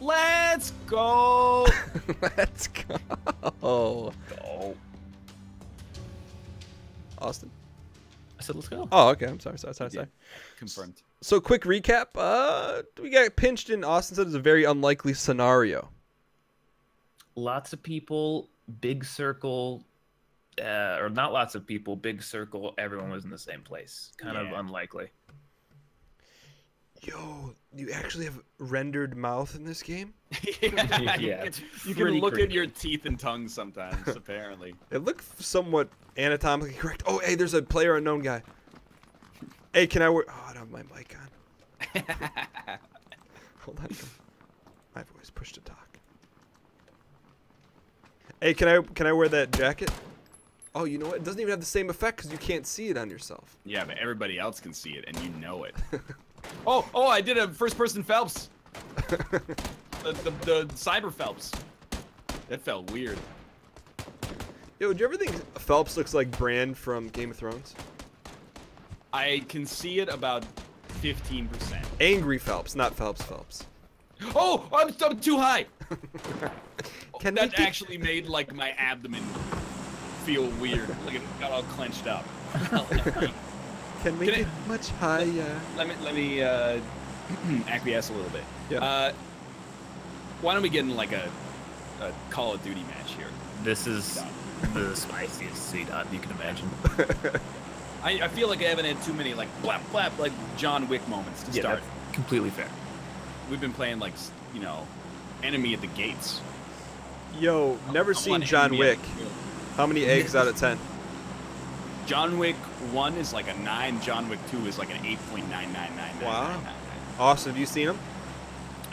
Let's go. Let's go. Go. Austin. I said let's go. Oh, okay. I'm sorry. Confirmed. So quick recap. We got pinched in. Austin said it's a very unlikely scenario. Lots of people, big circle, or not lots of people, big circle. Everyone was in the same place. Kind of unlikely. Yo, you actually have rendered mouth in this game? Yeah, you can look at your teeth and tongue sometimes, apparently. It looked somewhat anatomically correct. Oh, hey, there's a PlayerUnknown guy. Hey, can I wear... Oh, I don't have my mic on. Hold on. My voice push to talk. Hey, can I wear that jacket? Oh, you know what? It doesn't even have the same effect because you can't see it on yourself. Yeah, but everybody else can see it, and you know it. Oh, I did a first-person Phelps. the cyber Phelps. That felt weird. Yo, do you ever think Phelps looks like Bran from Game of Thrones? I can see it about 15%. Angry Phelps, not Phelps. Oh, I'm too high. That actually made like my abdomen feel weird. Like it got all clenched up. Can we get much higher? Let me acquiesce a little bit. Yeah. Why don't we get in like a Call of Duty match here? This is the spiciest sweetheart you can imagine. I feel like I haven't had too many like blap blap like John Wick moments to start. That's completely fair. We've been playing like, you know, enemy at the gates. Yo, never seen John Wick. How many eggs out of 10? John Wick 1 is like a 9. John Wick 2 is like an 8.99999. Wow. Austin, have you seen them?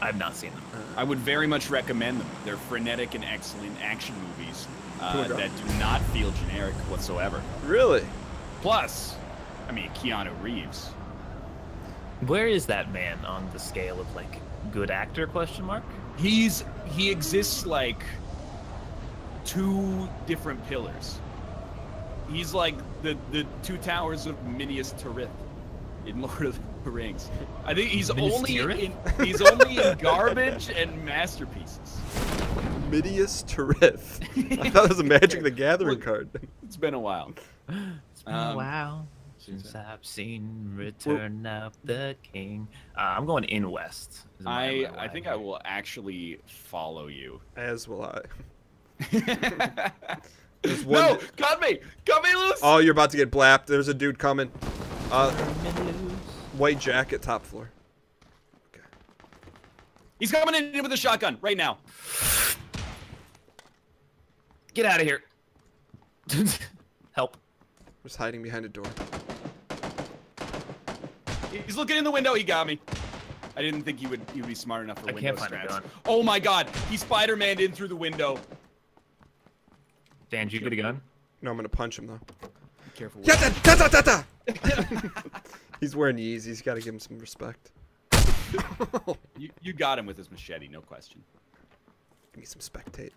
I've not seen them. I would very much recommend them. They're frenetic and excellent action movies that do not feel generic whatsoever. Really? Plus, I mean, Keanu Reeves. Where is that man on the scale of like good actor ? He exists like 2 different pillars. He's like the 2 towers of Minas Tirith in Lord of the Rings. I think he's only in garbage and masterpieces. Midias Tirith. I thought it was a Magic the Gathering card. It's been a while. It's been a while since I've seen Return of the King. I'm going in west. I think I will actually follow you. As will I. No, cut me loose. Oh, you're about to get blapped. There's a dude coming. White jacket, top floor. Okay. He's coming in with a shotgun right now. Get out of here. Help. Just hiding behind a door. He's looking in the window. He got me. I didn't think he would be smart enough for window can't find a strats. gun. Oh my God! He Spider-Man'd in through the window. Dan, did you get a gun? No, I'm gonna punch him though. Be careful. He's wearing Yeezys. Gotta give him some respect. You got him with his machete, no question. Give me some spectate.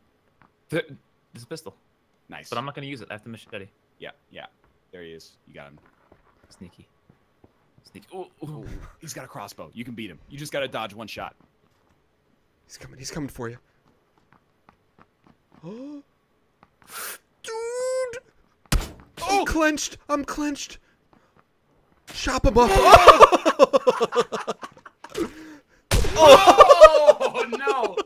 There's a pistol. Nice. But I'm not gonna use it. I have the machete. Yeah. There he is. You got him. Sneaky. Ooh. He's got a crossbow. You can beat him. You just gotta dodge 1 shot. He's coming for you. Oh. Dude! Oh! I'm clenched. Chop him up. Oh no!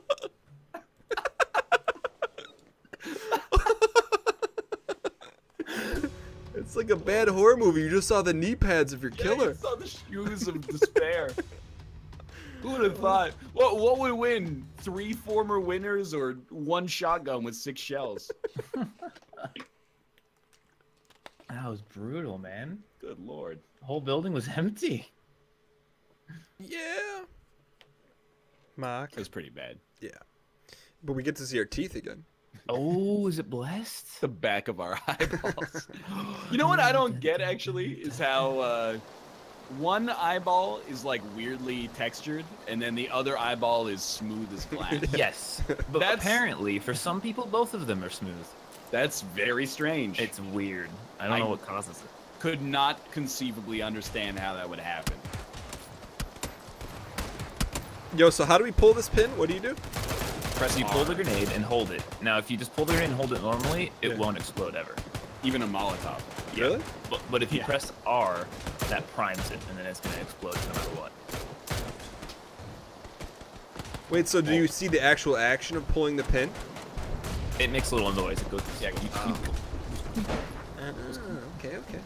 It's like a bad horror movie. You just saw the knee pads of your killer. You saw the shoes of despair. Who would have thought? What would win? 3 former winners or 1 shotgun with 6 shells? That was brutal, man. Good lord. The whole building was empty. Yeah. Mark. It was pretty bad. Yeah. But we get to see our teeth again. Oh, is it blessed? The back of our eyeballs. You know what I don't get actually is how one eyeball is like weirdly textured and then the other eyeball is smooth as glass. Yes. But apparently for some people both of them are smooth. That's very strange. It's weird. I don't know what causes it. Could not conceivably understand how that would happen. Yo, so how do we pull this pin? What do you do? You pull the grenade and hold it. Now, if you just pull the grenade and hold it normally, it Yeah. won't explode ever. Even a Molotov. Really? But if you press R, that primes it, and then it's gonna explode no matter what. Wait, so do you see the actual action of pulling the pin? It makes a little noise. It goes. Yeah. Okay, okay.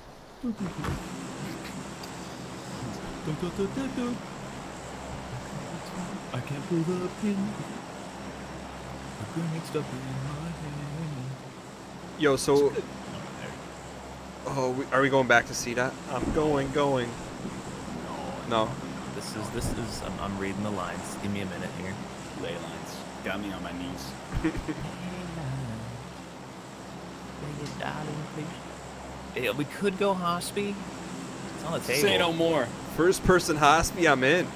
I can't pull the pin. The grenade stuck in my hand. Yo, so... Oh, are we going back to see that? I'm going. No. This is. I'm reading the lines. Give me a minute here. Ley lines. Got me on my knees. Yeah, we could go Hospy. It's on the table. Say no more. First person Hospy, I'm in.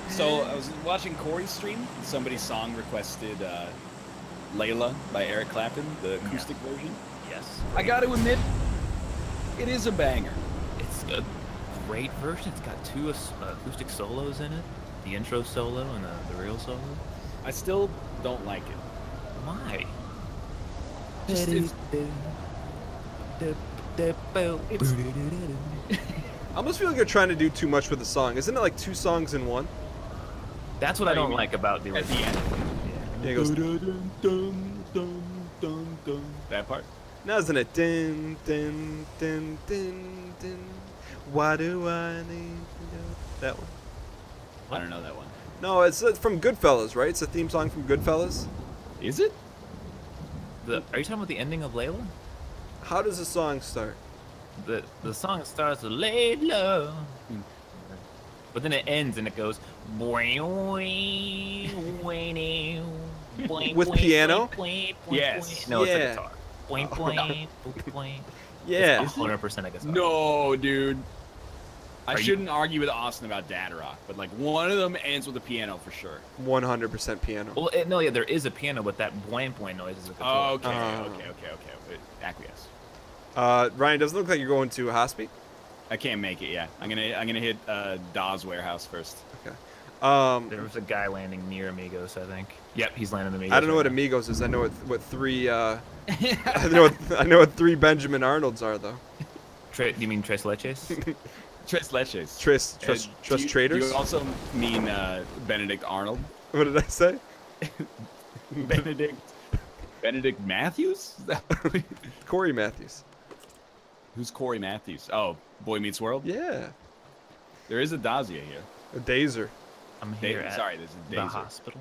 So I was watching Corey's stream. And somebody's song requested Layla by Eric Clapton, the acoustic version. Yes. I got to admit, it is a banger. It's a great version. It's got two acoustic solos in it. The intro solo and the real solo. I still don't like it. Why? Just it's, I almost feel like you're trying to do too much with the song. Isn't it like 2 songs in one? That's what I don't like about the at the original. end. Yeah, it goes... That part. Now isn't it? Din, din, din, din, din. Why do I need to know? That one. I don't know that one. No, it's from Goodfellas, right? It's a theme song from Goodfellas. Is it? Are you talking about the ending of Layla? How does the song start? The song starts with Layla, but then it ends and it goes With piano? Yes. No, it's Yeah. a guitar. Yeah. It's 100% a guitar. No, dude. I Are you- shouldn't argue with Austin about Dad Rock, but like one of them ends with a piano for sure. 100% piano. Well, no, yeah, there is a piano, but that boing noise is a guitar. Okay. Oh. Okay. Acquiesce. Ryan, doesn't look like you're going to Hospy. I can't make it. Yeah, I'm gonna hit Dawes Warehouse first. Okay. There was a guy landing near Amigos, I think. Yep, he's landing Amigos. I don't know what right now. Amigos is. I know what 3. I know what 3 Benjamin Arnolds are though. You mean Tres Leches? Tres Leches. Trust Do traders. you also mean Benedict Arnold? What did I say? Benedict Matthews? Corey Matthews. Who's Corey Matthews? Oh, Boy Meets World? Yeah. There is a Dazia here. A Dazer. I'm here Dazer. at Sorry, this is the Dazer. hospital.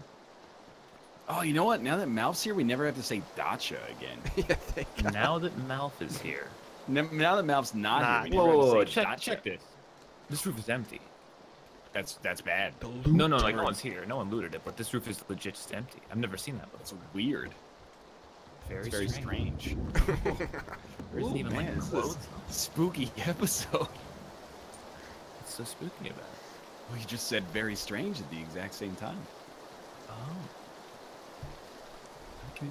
Oh, you know what? Now that Malf's here, we never have to say Dacha again. Yeah, thank God. Now that Malf is here. Now that Malf's not here, we Whoa, never have to say check Dacha. this. This roof is empty. That's bad. No, like no one's here. No one looted it, but this roof is legit just empty. I've never seen that That's before. weird. Very, It's very strange. There isn't even man, like this is clothes. a spooky episode. What's so spooky about it? Well, you just said very strange at the exact same time. Oh.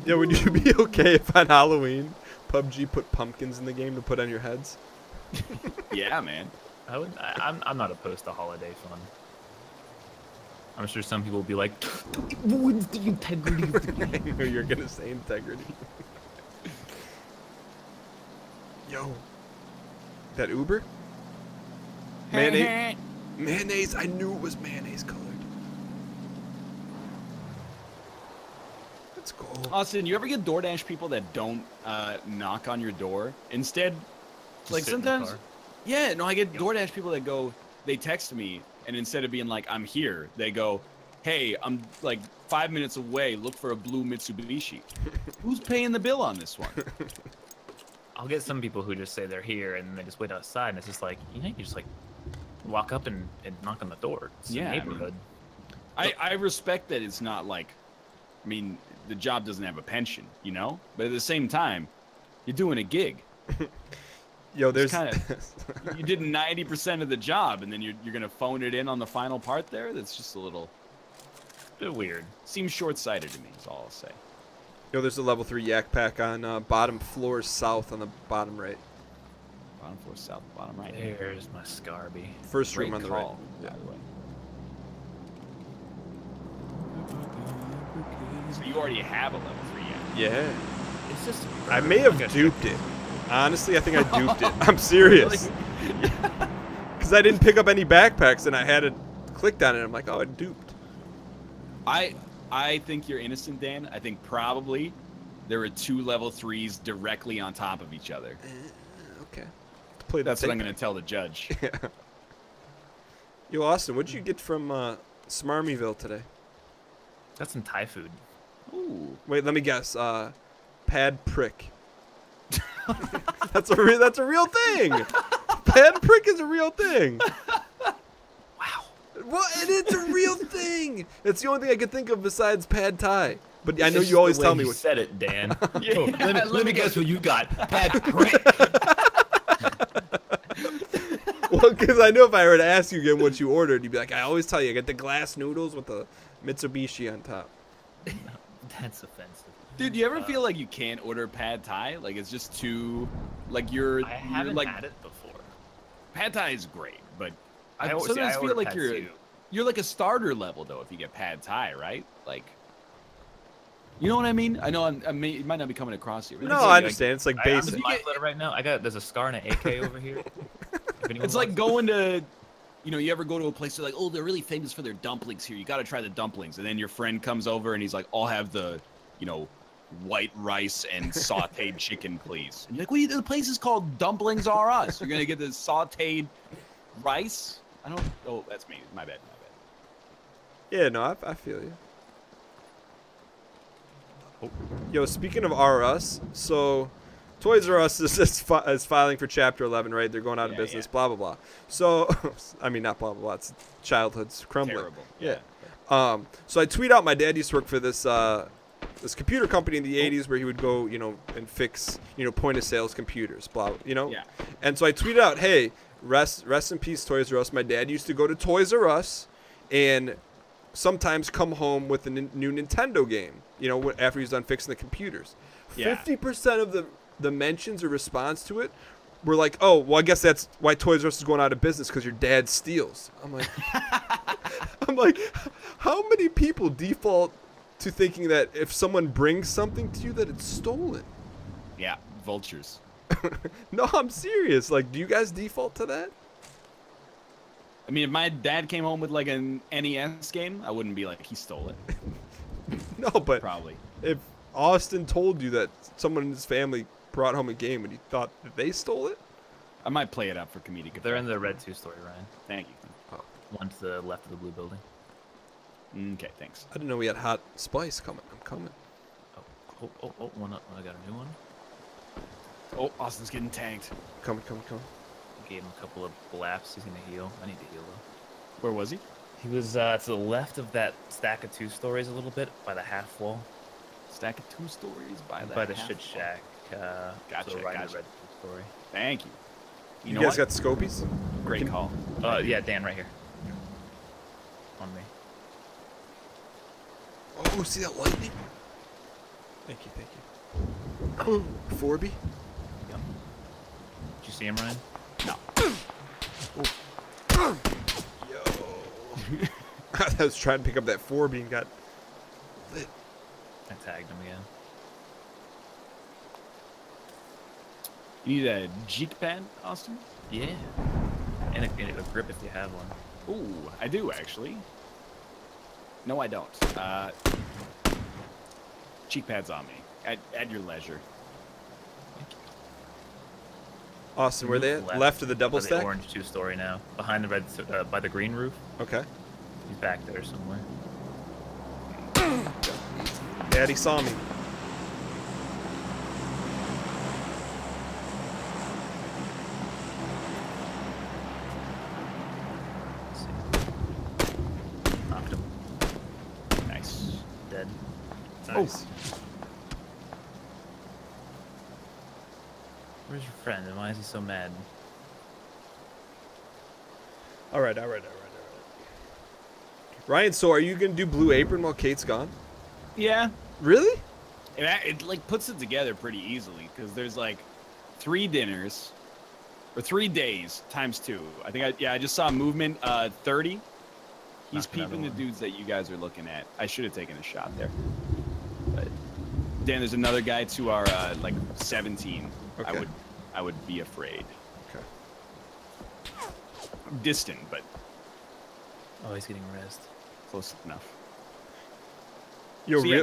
Yeah, would you be okay if on Halloween PUBG put pumpkins in the game to put on your heads? Yeah, man. I'm not opposed to holiday fun. I'm sure some people will be like, it ruins the integrity of the game. I know you're gonna say integrity. Yo, that Uber? Mayonnaise. Mayonnaise. I knew it was mayonnaise colored. Let's go. Austin, you ever get DoorDash people that don't knock on your door? Instead, like sit in the sometimes, car. yeah, no, I get DoorDash people that go, they text me, and instead of being like, I'm here, they go, hey, I'm like 5 minutes away, look for a blue Mitsubishi. Who's paying the bill on this one? I'll get some people who just say they're here and they just wait outside, and it's just like, you just like walk up and knock on the door. It's Yeah, a I mean, neighborhood. I respect that it's not like, I mean, the job doesn't have a pension, you know? But at the same time, you're doing a gig. Yo, there's You did 90% of the job, and then you're going to phone it in on the final part there? That's just a little... bit weird. Seems short-sighted to me, is all I'll say. Yo, there's a level 3 yak pack on bottom floor south on the bottom right. Bottom floor, south, bottom right. There's my Scarby. First room Great on the call, right. by the way. So you already have a level 3 yet. Yeah. It's just. I may have duped it. Honestly, I think I duped it. I'm serious. Because I didn't pick up any backpacks, and I had it clicked on it. I'm like, oh, I duped. I think you're innocent, Dan. I think probably there were 2 level 3s directly on top of each other. Okay. Play That's what I'm going to tell the judge. Yeah. Yo, Austin, what'd you get from Smarmyville today? Got some Thai food. Ooh. Wait, let me guess. Pad prick. That's a real thing. Pad prick is a real thing. Wow. Well, and it's a real thing. It's the only thing I could think of besides pad thai. But I know you always tell me what. Said it, Dan. Yeah, oh, let me guess what you got. Pad prick. Well, because I know if I were to ask you again what you ordered, you'd be like, I always tell you, I get the glass noodles with the Mitsubishi on top. That's offensive. Dude, do you ever feel like you can't order pad thai? Like it's just too, like you're haven't like had it before. pad thai is great, but I I sometimes feel like pad you're like a starter level though if you get pad thai, right? Like, you know what I mean? I know it might not be coming across here. No, I understand. It's like I'm basic. in my letter right now. There's a scar and an AK over here. It's like going to, you ever go to a place they're like, oh, they're really famous for their dumplings here. You got to try the dumplings, and then your friend comes over and he's like, I'll have the, white rice and sautéed chicken, please. And you're like, the place is called Dumplings R Us. You're gonna get the sautéed rice? Oh, that's me. My bad. Yeah, no, I feel you. Oh. Yo, speaking of R Us, so Toys R Us is filing for Chapter 11, right? They're going out of business, blah, blah, blah. So, I mean, not blah, blah, blah. It's childhood's crumbling. Terrible. Yeah. So I tweet out, my dad used to work for this computer company in the 80s where he would go, and fix, point of sales computers, blah, Yeah. And so I tweeted out, hey, rest in peace, Toys R Us. My dad used to go to Toys R Us and sometimes come home with a new Nintendo game, after he's done fixing the computers. Yeah. 50% of the mentions or response to it were like, oh, well, I guess that's why Toys R Us is going out of business, because your dad steals. I'm like, how many people default to thinking that if someone brings something to you that it's stolen? Yeah, vultures. No, I'm serious. Like, do you guys default to that? I mean, if my dad came home with like an NES game, I wouldn't be like, he stole it. No, but Probably. if Austin told you that someone in his family brought home a game and he thought that they stole it, I might play it up for comedic effect. They're in the red 2-story, Ryan. Thank you. oh, One to the left of the blue building. Okay, thanks. I didn't know we had hot spice coming. I'm coming. Oh, one up. I got a new one. Oh, Austin's getting tanked. Coming. Gave him a couple of blaps. He's gonna heal. I need to heal though. Where was he? He was to the left of that stack of 2 stories a little bit by the half wall. Stack of 2 stories by the shit half shack. Gotcha, to the right of gotcha. the red 2-story. Thank you. You know guys what? got scopies? Great call. Yeah, Dan, right here. On me. Oh, see that lightning? Thank you. 4B? Did you see him, Ryan? No. Yo. I was trying to pick up that 4B and got lit. I tagged him again. You need a Jeek pad, Austin? Yeah. And a grip if you have one. Ooh, I do actually. No, I don't. Cheek pads on me. At your leisure. Austin, where they at? Left of the double by stack? the orange 2-story now. Behind the red, by the green roof. Okay. He's back there somewhere. Daddy saw me. Let's see. Knocked him. Nice. Dead. Nice. Where's your friend and why is he so mad? All right. Ryan, so are you going to do Blue Apron while Kate's gone? Yeah. Really? It like puts it together pretty easily because there's like 3 dinners, Or 3 days times 2. I think I just saw movement 30. He's peeping the dudes that you guys are looking at. I should have taken a shot there. But Dan, there's another guy to our like 17. Okay. I would be afraid. Okay. Distant, but Oh, he's getting rezzed. close enough. Yo, So yeah,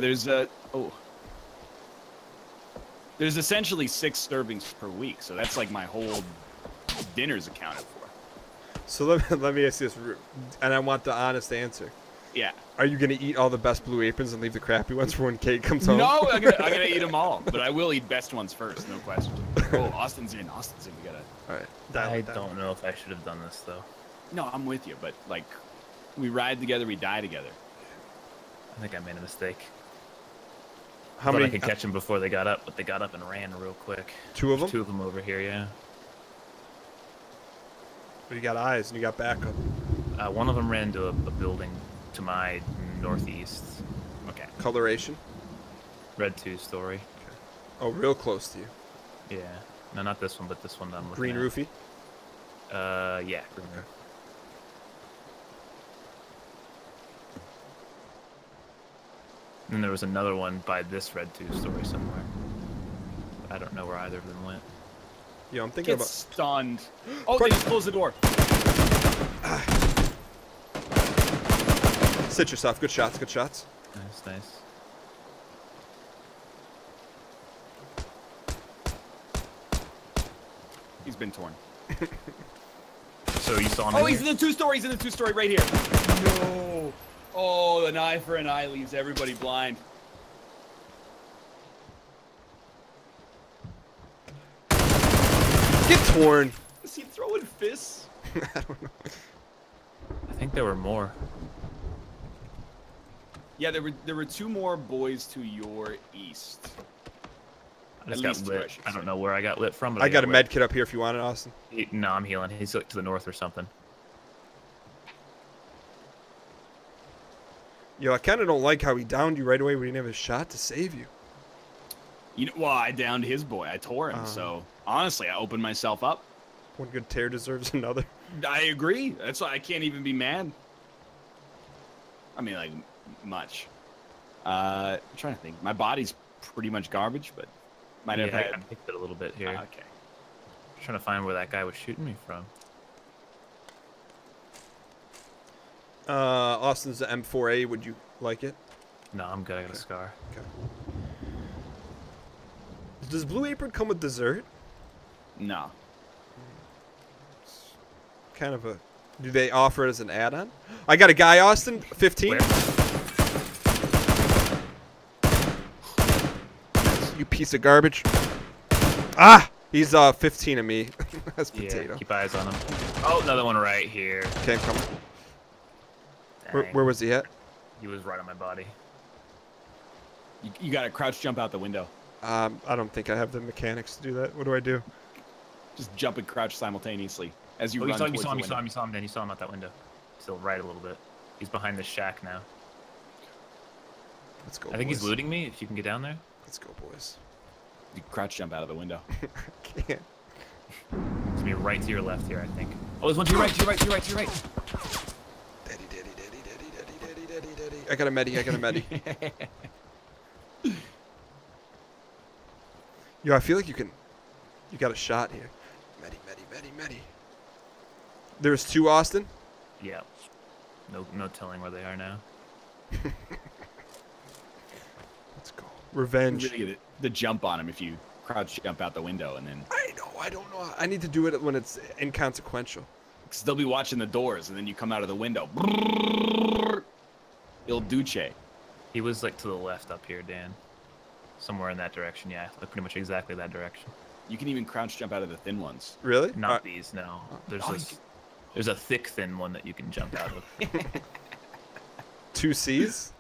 there's essentially 6 servings per week, so that's like my whole dinner's accounted for. So let me ask you this, and I want the honest answer. Yeah. Are you gonna eat all the best blue aprons and leave the crappy ones for when Kate comes home? No, I'm gonna eat them all, but I will eat best ones first, no question. Oh, Austin's in. We gotta. All right. I don't know if I should have done this though. No, I'm with you, but like, we ride together, we die together. I think I made a mistake. How Thought many? I could catch them before they got up, but they got up and ran real quick. 2 of them? There's 2 of them over here, yeah. You got eyes and you got backup. One of them ran to a building to my northeast. Okay. Coloration? Red 2-story. Okay. Oh, real close to you. Yeah. No, not this one, but this one that I'm looking Green at. roofie? Yeah, green roof. And there was another one by this red 2-story somewhere. I don't know where either of them went. Yeah, I'm thinking Get about. stunned. Oh, they just closed the door. Sit yourself. Good shots. Good shots. Nice, nice. He's been torn. So you saw him? Oh, he's in the 2-story. He's in the 2-story right here. No. Oh, an eye for an eye leaves everybody blind. Get torn. Is he throwing fists? I don't know. I think there were more. Yeah, there were 2 more boys to your east. I just At got least 2, I lit. should I don't say. know where I got lit from, but I got a lit. med kit up here if you want it, Austin. No, I'm healing. He's like to the north or something. Yo, I kind of don't like how he downed you right away when he didn't have a shot to save you. You know, well, I downed his boy. I tore him. So honestly, I opened myself up. One good tear deserves another. I agree. That's why I can't even be mad. I mean, like, much. I'm trying to think. My body's pretty much garbage, but might have Yeah, had. I picked it a little bit here. Okay. Trying to find where that guy was shooting me from. Austin's the M4A. Would you like it? No, I'm good. I got a scar. Okay. Does Blue Apron come with dessert? No. Kind of a. Do they offer it as an add-on? I got a guy, Austin, 15. Where? You piece of garbage. Ah, he's 15 of me. That's Yeah, potato. keep eyes on him. Oh, another one right here. Okay, I'm coming. Dang. Where was he at? He was right on my body. You got to crouch jump out the window. I don't think I have the mechanics to do that. What do I do? Just jump and crouch simultaneously as you Oh, run you saw him, towards you saw him, the you saw window. him, you saw him, Dan. You saw him out that window. Still right a little bit. He's behind this shack now. Let's go, I think boys. he's looting me, if you can get down there. Let's go, boys. You crouch jump out of the window. Can't. It's gonna be right to your left here, I think. Oh, there's one to your right, to your right, to your right, to your right. Daddy, daddy, daddy, daddy, daddy, daddy, daddy, daddy. I got a medi, I got a medi. Yo, I feel like you got a shot here. Medi, medi, medi, medi. There's 2, Austin? Yeah. No telling where they are now. Let's go. Revenge. You really get the jump on him if you crouch jump out the window, and then I don't know. I need to do it when it's inconsequential. because they'll be watching the doors, and then you come out of the window. Il Duce. He was like to the left up here, Dan. Somewhere in that direction, yeah. Like pretty much exactly that direction. You can even crouch jump out of the thin ones. Really? Not these, no. Oh, There's a thick, thin one that you can jump out of. 2 C's?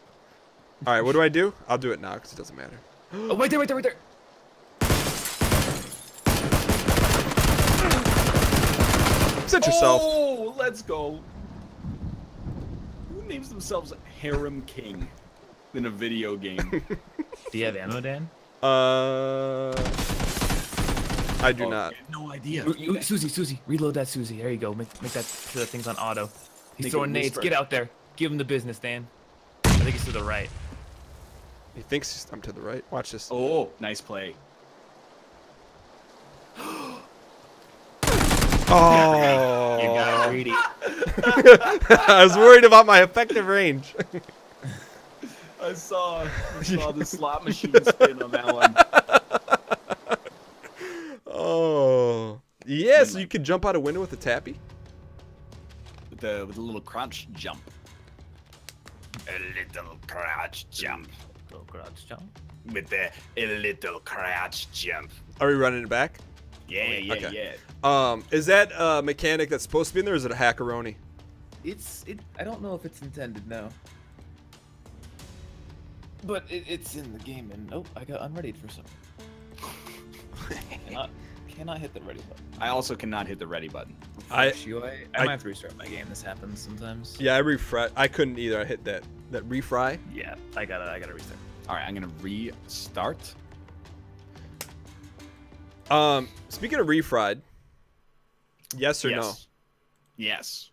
All right, what do I do? I'll do it now because it doesn't matter. Oh, right there, right there, right there. Sit yourself. Oh, let's go. Who names themselves Harem King in a video game? Do you have ammo, Dan? I do not. No idea. Susie, reload that Susie. There you go. Make that sure that thing's on auto. He's Make throwing it nades. restart. Get out there. Give him the business, Dan. I think he's to the right. He thinks I'm to the right. Watch this. Oh, nice play. Oh. You got greedy. I was worried about my effective range. I saw the slot machine spin on that one. Oh. Yeah, so you could jump out a window with a tappy? With a little crouch jump. A little crouch jump. Little crouch jump. With a little crouch jump. Are we running it back? Yeah. Is that a mechanic that's supposed to be in there, or is it a hackeroni? I don't know if it's intended, no. But it's in the game, and I'm ready for something. Cannot hit the ready button. I also cannot hit the ready button. I might have to restart my game. This happens sometimes. Yeah, I refresh. I couldn't either. I hit that refry. Yeah, I gotta restart. All right, I'm gonna restart. Speaking of refried, yes or no? Yes.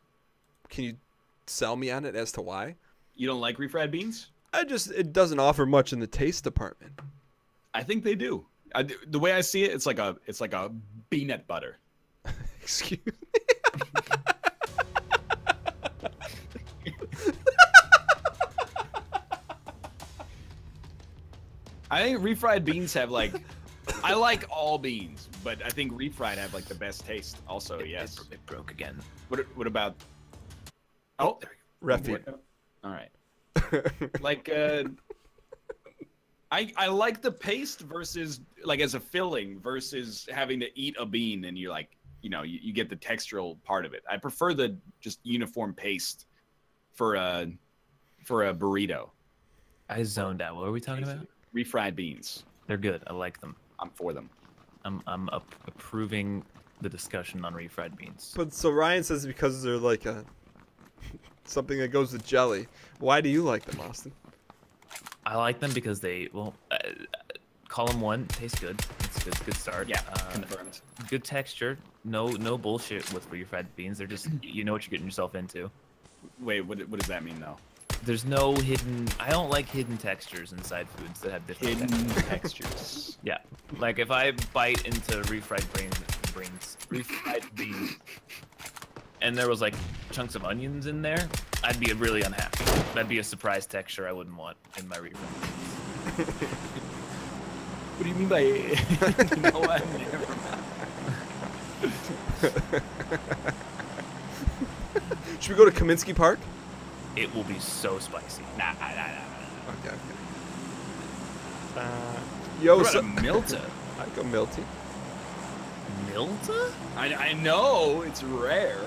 Can you sell me on it as to why? You don't like refried beans? It doesn't offer much in the taste department. I think they do. The way I see it, it's like a peanut butter. Excuse me. I think refried beans have like, I like all beans, but I think refried have like the best taste. Also, yes. It broke again. What about? Oh, Refi. All right. Like, I like the paste versus like as a filling versus having to eat a bean and you're like, you get the textural part of it. I prefer the just uniform paste for a burrito. I zoned out. What are we talking about? Refried beans. They're good. I like them. I'm for them. I'm approving the discussion on refried beans. But so Ryan says because they're like something that goes with jelly. Why do you like them, Austin? I like them because they column 1 tastes good. It's good start. Yeah, confirmed. Good texture. No bullshit with refried beans. They're just you know what you're getting yourself into. Wait, what does that mean though? There's no hidden. I don't like hidden textures inside foods that have different textures. Yeah, like if I bite into refried beans, and there was like chunks of onions in there, I'd be really unhappy. That'd be a surprise texture I wouldn't want in my refried beans. What do you mean by? You know what? Should we go to Kaminsky Park? It will be so spicy. Nah. Okay. Yo, What about a Milta? I go Milty. Milta? I know it's rare.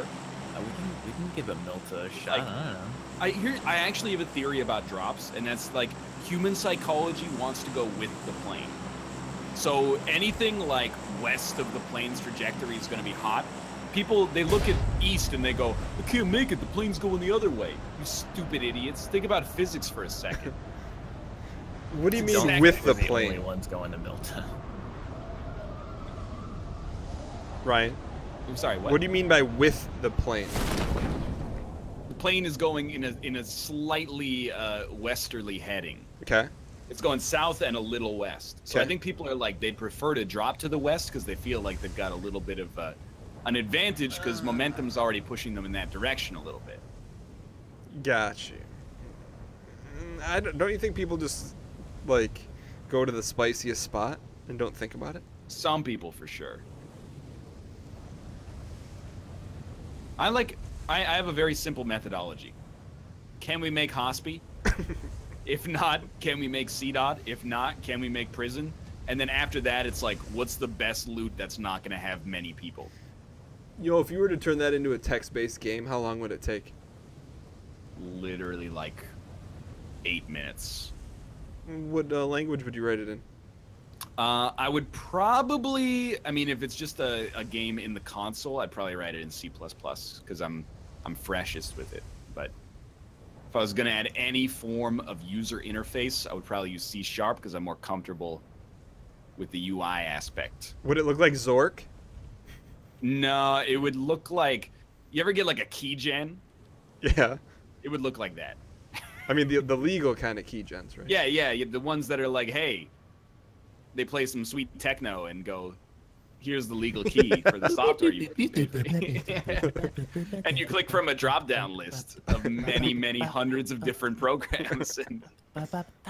We can give a Milta a shot. Like, I don't know. I actually have a theory about drops, and that's like human psychology wants to go with the plane. So anything like west of the plane's trajectory is going to be hot. People, they look at east and they go, I can't make it, the plane's going the other way. You stupid idiots. Think about physics for a second. What do you mean Don't with act the like we're plane? The only ones going to Milta. Ryan? I'm sorry, what? What do you mean by with the plane? The plane is going in a slightly westerly heading. Okay. It's going south and a little west. So I Okay. think people are like, they'd prefer to drop to the west because they feel like they've got a little bit of an advantage because momentum's already pushing them in that direction a little bit. Got you. Don't you think people just, like, go to the spiciest spot and don't think about it? Some people for sure. I have a very simple methodology. Can we make Hospi? If not, can we make CDOT? If not, can we make prison? And then after that, it's like, what's the best loot that's not going to have many people? Yo, if you were to turn that into a text-based game, how long would it take? Literally like 8 minutes. What language would you write it in? I would probably, I mean, if it's just a game in the console, I'd probably write it in C++ because I'm freshest with it. But if I was going to add any form of user interface, I would probably use C# because I'm more comfortable with the UI aspect. Would it look like Zork? No, it would look like, you ever get like a key gen? Yeah. It would look like that. I mean, the legal kind of key gens, right? Yeah, the ones that are like, hey, they play some sweet techno and go, here's the legal key for the software you and you click from a drop-down list of many hundreds of different programs, and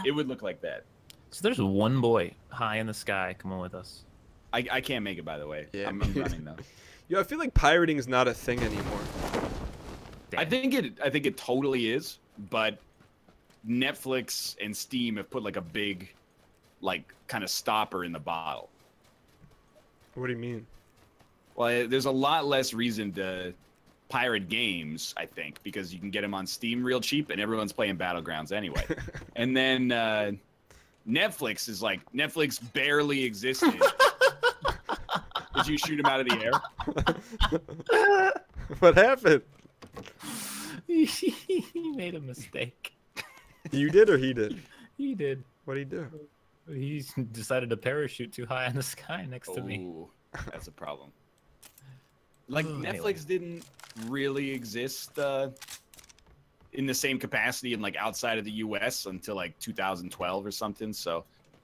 it would look like that. So there's one boy high in the sky. Come on with us. I can't make it, by the way. Yeah, I'm running though. Yo, I feel like pirating is not a thing anymore. Damn. I think it totally is, but Netflix and Steam have put like a big, like, kind of stopper in the bottle. What do you mean? Well, there's a lot less reason to pirate games, I think, because you can get them on Steam real cheap, and everyone's playing Battlegrounds anyway. And then Netflix is like, Netflix barely existed. Did you shoot him out of the air? What happened? He made a mistake. You did or he did? He did. What'd he do? He decided to parachute too high in the sky next to me. Ooh, that's a problem. Like, Anyway. Netflix didn't really exist in the same capacity and like outside of the US until like 2012 or something. So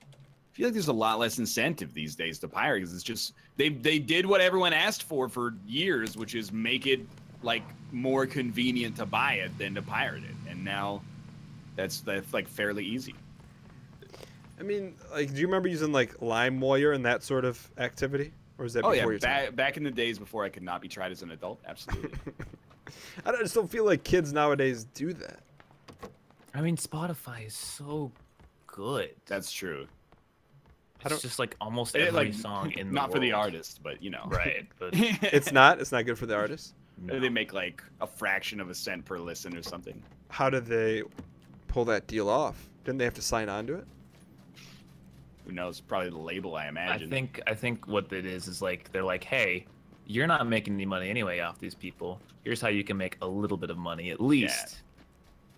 I feel like there's a lot less incentive these days to pirate, because it's just they did what everyone asked for years, which is make it like more convenient to buy it than to pirate it, and now that's like fairly easy. I mean, like, do you remember using like LimeWire and that sort of activity, or is that Oh before yeah, your time? back in the days before I could not be tried as an adult, absolutely. I just don't feel like kids nowadays do that. I mean, Spotify is so good. That's true. It's just like almost It, every like, song in the not for the world. artist, but you know. Right, but It's not good for the artists. no. They make like a fraction of a cent per listen or something. How did they pull that deal off? Didn't they have to sign on to it? Who knows? Probably the label, I imagine. I think what it is like they're like, hey, you're not making any money anyway off these people. Here's how you can make a little bit of money at least. Yeah.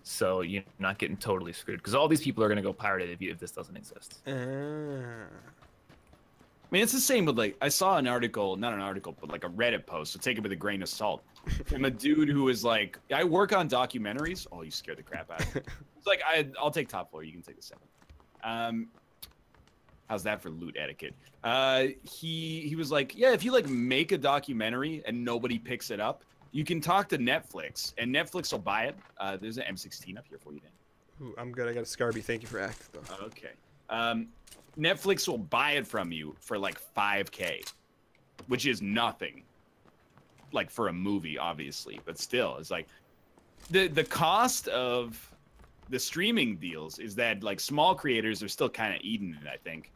So you're not getting totally screwed, because all these people are gonna go pirate it if this doesn't exist. Ah. I mean, it's the same with like, I saw an article, not an article, but like a Reddit post, so take it with a grain of salt, from a dude who was like, I work on documentaries. Oh, you scared the crap out of me. It's like, I'll take top floor, you can take the second. How's that for loot etiquette? He was like, yeah, if you like make a documentary and nobody picks it up, you can talk to Netflix, and Netflix will buy it. There's an M16 up here for you, Dan. Ooh, I'm good. I got a Scarby. Thank you for act, though. Okay. Netflix will buy it from you for like $5K, which is nothing. Like for a movie, obviously, but still, it's like the cost of the streaming deals is that like small creators are still kind of eating it. I think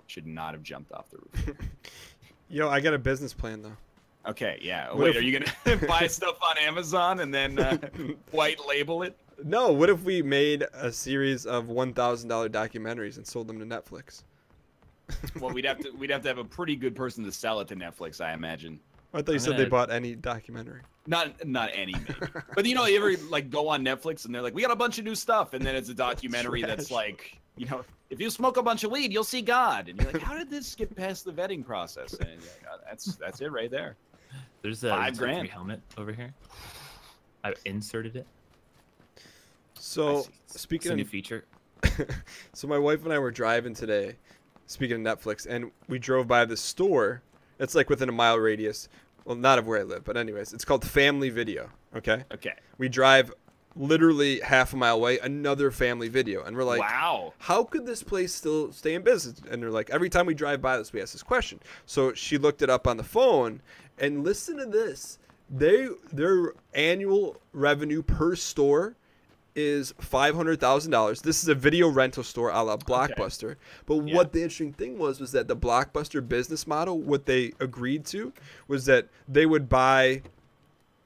should not have jumped off the roof. Yo, I got a business plan though. Okay, yeah. What Wait, if- are you gonna buy stuff on Amazon and then white label it? No, what if we made a series of $1,000 documentaries and sold them to Netflix? Well, we'd have to have a pretty good person to sell it to Netflix, I imagine. I thought you I'm said they gonna- bought any documentary. Not any, maybe. But you know, you ever like go on Netflix and they're like, we got a bunch of new stuff, and then it's a documentary that's Trash. like, you know, if you smoke a bunch of weed, you'll see God, and you're like, how did this get past the vetting process? And you're like, oh, that's it right there. There's $5 a grand. helmet over here. I inserted it. So It's speaking a new of, feature. so my wife and I were driving today, speaking of Netflix, and we drove by this store. It's like within a mile radius. Well, not of where I live, but anyways, it's called Family Video. Okay. Okay. We drive literally half a mile away, another Family Video, and we're like, wow. how could this place still stay in business? And they're like, every time we drive by this, we ask this question. So she looked it up on the phone, and listen to this. Their annual revenue per store is $500,000. This is a video rental store a la Blockbuster. But Yeah. what the interesting thing was that the Blockbuster business model, what they agreed to was that they would buy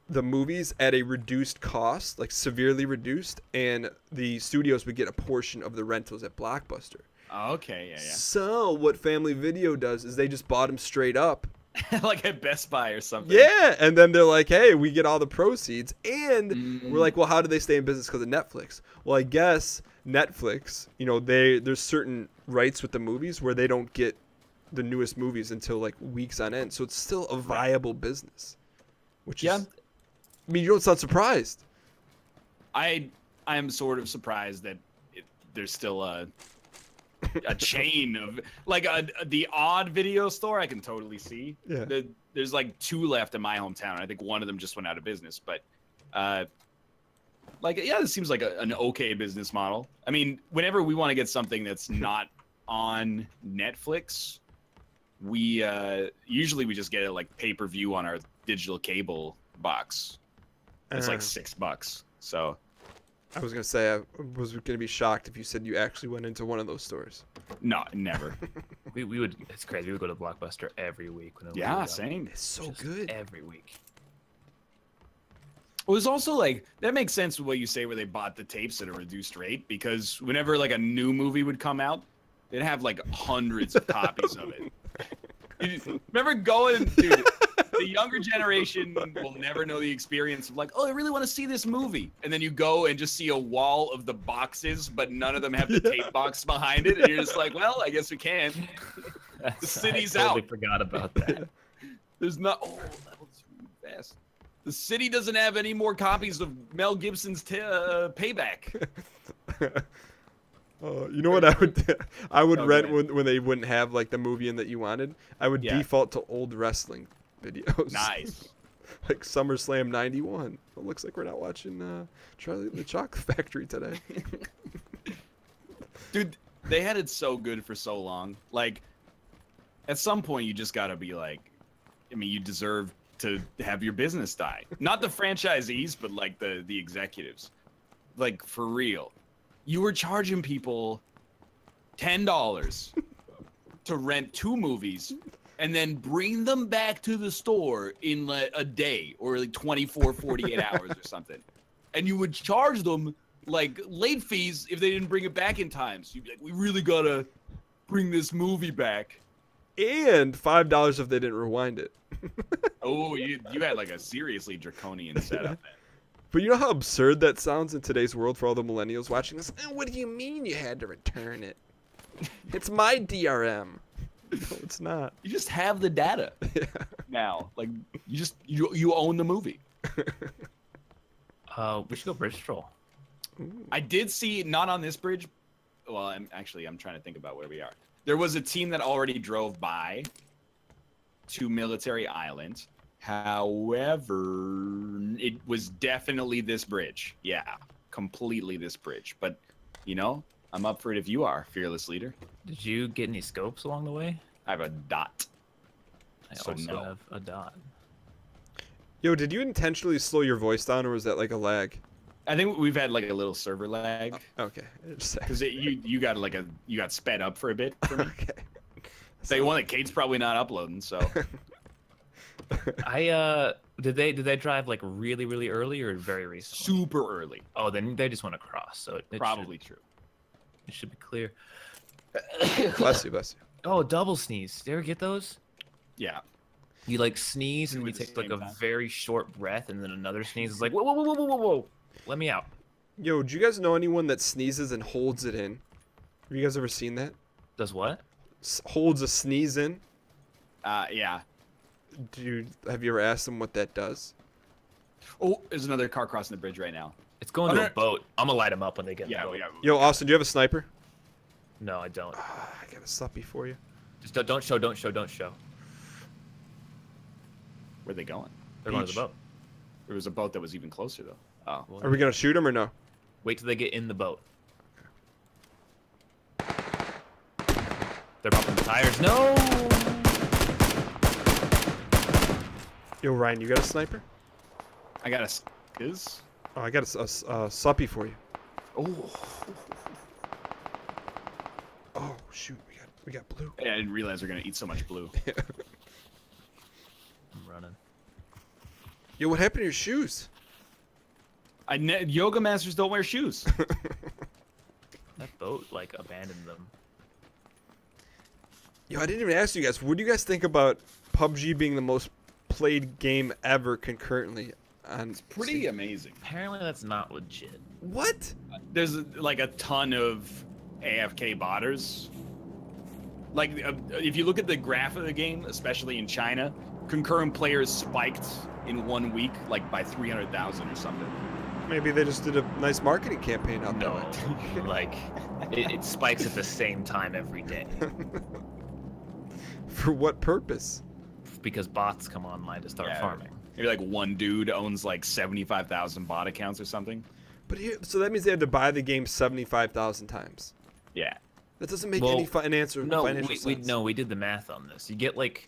the movies at a reduced cost, like severely reduced, and the studios would get a portion of the rentals at Blockbuster. Okay, yeah. So what Family Video does is they just bought them straight up Like at Best Buy or something. Yeah, and then they're like, hey, we get all the proceeds, and we're like, well, how do they stay in business? Because of Netflix. Well, I guess Netflix, you know, there's certain rights with the movies where they don't get the newest movies until like weeks on end, so it's still a viable business. Which is, I mean, you don't sound surprised. I am sort of surprised that there's still a chain of like the odd video store. I can totally see. Yeah. There's like 2 left in my hometown. I think one of them just went out of business, but like, yeah, this seems like an okay business model. I mean, whenever we want to get something that's not on Netflix, we usually we just get it like pay-per-view on our digital cable box. It's like $6. So I was gonna say I was gonna be shocked if you said you actually went into one of those stores. no, never. We would. It's crazy. We would go to Blockbuster every week. Yeah, same. It's so Just good. every week. It was also like, that makes sense with what you say where they bought the tapes at a reduced rate, because whenever like a new movie would come out, they'd have like hundreds of copies of it. You remember going, dude, the younger generation will never know the experience of like, oh, I really want to see this movie. And then you go and just see a wall of the boxes, but none of them have the tape box behind it. And you're just like, well, I guess we can. The city's I totally out. forgot about that. There's not, oh, that was fast. The city doesn't have any more copies of Mel Gibson's Payback. Oh, you know what I would I would rent Okay. when they wouldn't have like the movie in that you wanted? I would default to old wrestling videos. Nice. Like SummerSlam 91. It looks like we're not watching Charlie and the Chocolate Factory today. Dude, they had it so good for so long. Like, at some point, you just gotta be like, I mean, you deserve to have your business die. Not the franchisees, but like the executives. Like, for real. You were charging people $10 to rent 2 movies and then bring them back to the store in like a day or like 24, 48 hours or something. And you would charge them like late fees if they didn't bring it back in time. So you'd be like, we really gotta bring this movie back. And $5 if they didn't rewind it. Oh, you had like a seriously draconian setup then. But you know how absurd that sounds in today's world for all the millennials watching this? What do you mean you had to return it? It's my DRM. No, it's not. You just have the data now. Like, you own the movie. We should go bridge troll. I did see, not on this bridge. Well, I'm trying to think about where we are. There was a team that already drove by to Military Island. However, it was definitely this bridge. Yeah, completely this bridge. But, you know, I'm up for it if you are, fearless leader. Did you get any scopes along the way? I have a dot. I So also no. have a dot. Yo, did you intentionally slow your voice down, or was that like a lag? I think we've had like a little server lag Okay. because you got you got sped up for a bit. For me. Okay. Say one that Kate's probably not uploading, so. Did they drive like really early or very recently? Super early. Oh, then they just went across, so it Probably true. it should be clear. Bless you, bless you. Oh, double sneeze. Did you ever get those? Yeah. You like sneeze and Do you it at the take like same a time. very short breath, and then another sneeze is like whoa, let me out. Yo, do you guys know anyone that sneezes and holds it in? Have you guys ever seen that? Does what? Holds a sneeze in? Yeah. Have you ever asked them what that does? Oh, there's another car crossing the bridge right now. It's going Oh, to no. a boat. I'm gonna light them up when they get in Yeah, the boat. we got. Yo, Austin, do you have a sniper? No, I don't. I got a suppy for you. Just don't show. Where'd they going? They're going to the Beach. boat. There was a boat that was even closer though. Oh. Well, Are we gonna shoot him or no? wait till they get in the boat. They're bumping the tires. No. Yo, Ryan, you got a sniper? I got a is. Oh, I got a suppy for you. Oh. Oh shoot, we got blue. Yeah, I didn't realize we're gonna eat so much blue. I'm running. Yo, what happened to your shoes? Yoga masters don't wear shoes. That boat like abandoned them. Yo, I didn't even ask you guys. What do you guys think about PUBG being the most played game ever concurrently. It's pretty amazing. Apparently that's not legit. What? There's like a ton of AFK botters. Like if you look at the graph of the game, especially in China, concurrent players spiked in 1 week like by 300,000 or something. Maybe they just did a nice marketing campaign out No, like it spikes at the same time every day there. For what purpose? because bots come online to start farming. Maybe like one dude owns like 75,000 bot accounts or something. But here, so that means they had to buy the game 75,000 times. Yeah. That doesn't make any financial sense. No, we did the math on this. You get like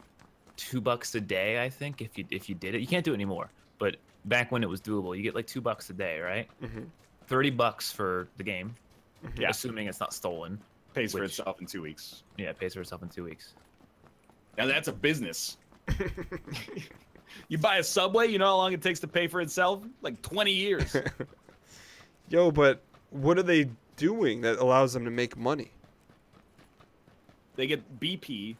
$2 a day, I think, if you did it. You can't do it anymore, but back when it was doable, you get like $2 a day, right? Mm-hmm. $30 for the game, Yeah. assuming it's not stolen. Pays for itself in 2 weeks. Yeah, it pays for itself in 2 weeks. Now that's a business. You buy a Subway, you know how long it takes to pay for itself? Like 20 years. Yo, but what are they doing that allows them to make money? They get BP,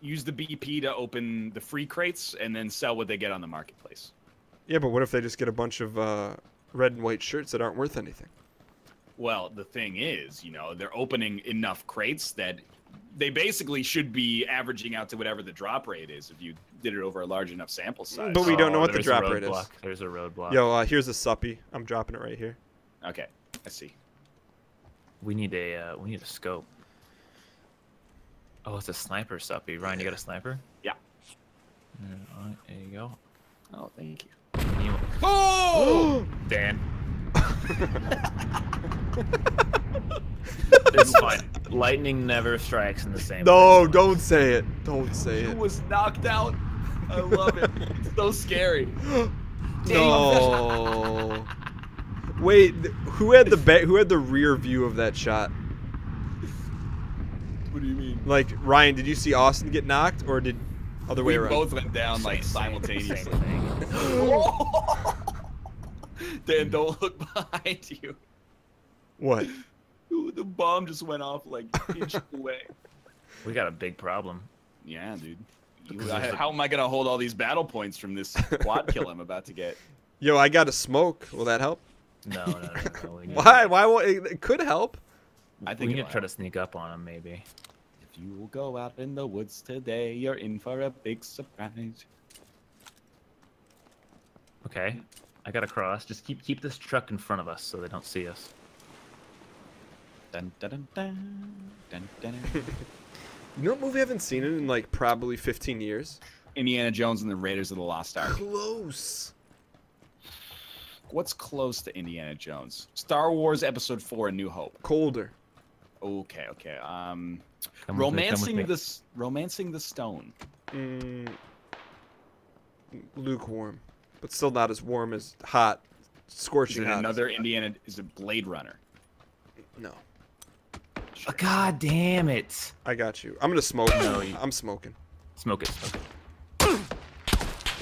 use the BP to open the free crates, and then sell what they get on the marketplace. Yeah, but what if they just get a bunch of red and white shirts that aren't worth anything? Well, the thing is, you know, they're opening enough crates that they basically should be averaging out to whatever the drop rate is if you did it over a large enough sample size. But we don't know what the there's a drop rate is. roadblock. There's a roadblock. Yo, here's a suppy. I'm dropping it right here. Okay, I see. We need a scope. Oh, it's a sniper suppy. Ryan, you got a sniper? Yeah. Alright, there you go. Oh, thank you. Oh! Dan. It's fine. Lightning never strikes in the same No, place. don't say it. Don't say Who it. was knocked out? I love it. It's so scary. No. Wait, who had the rear view of that shot? What do you mean? Like, Ryan, did you see Austin get knocked, or did other way We around? both went down like Same simultaneously. thing. Dan, don't look behind you. What? Ooh, the bomb just went off like inches away. We got a big problem. Yeah, dude. How am I gonna hold all these battle points from this quad kill I'm about to get? Yo, I got a smoke. Will that help? No. We need Why? Why won't it could help? I think we need it'll to try to help. sneak up on him, maybe. If you will go out in the woods today, you're in for a big surprise. Okay, I got a cross. Just keep this truck in front of us so they don't see us. Dun, dun, dun, dun, dun, dun, dun. You know what movie I haven't seen it in like probably 15 years? Indiana Jones and the Raiders of the Lost Ark. Close. What's close to Indiana Jones? Star Wars Episode 4: A New Hope. Colder. Okay. Come with me, Romancing come with me. Romancing the Stone. Lukewarm, but still not as warm as hot, Is scorching it hot. another Indiana? Is it Blade Runner? No, Sure. God damn it! I got you. I'm gonna smoke. No, I'm smoking. Smoke it.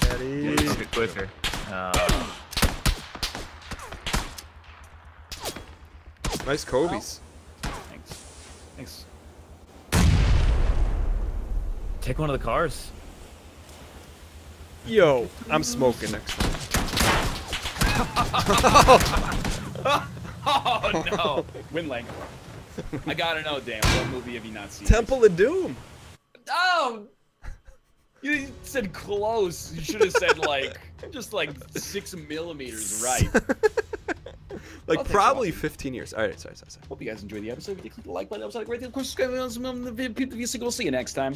Daddy. Smoke it quicker. Nice Kobe's. Thanks. Take one of the cars. Yo, I'm smoking next time. Oh no! Wind length. I gotta know, Dan. What movie have you not seen? Temple of Doom. Oh! You said close. You should have said like just like 6 millimeters right. Like thanks, probably Austin. 15 years. All right, sorry. Hope you guys enjoyed the episode. If you click the like button, upside right there. Of course, subscribe to the video. We'll see you next time.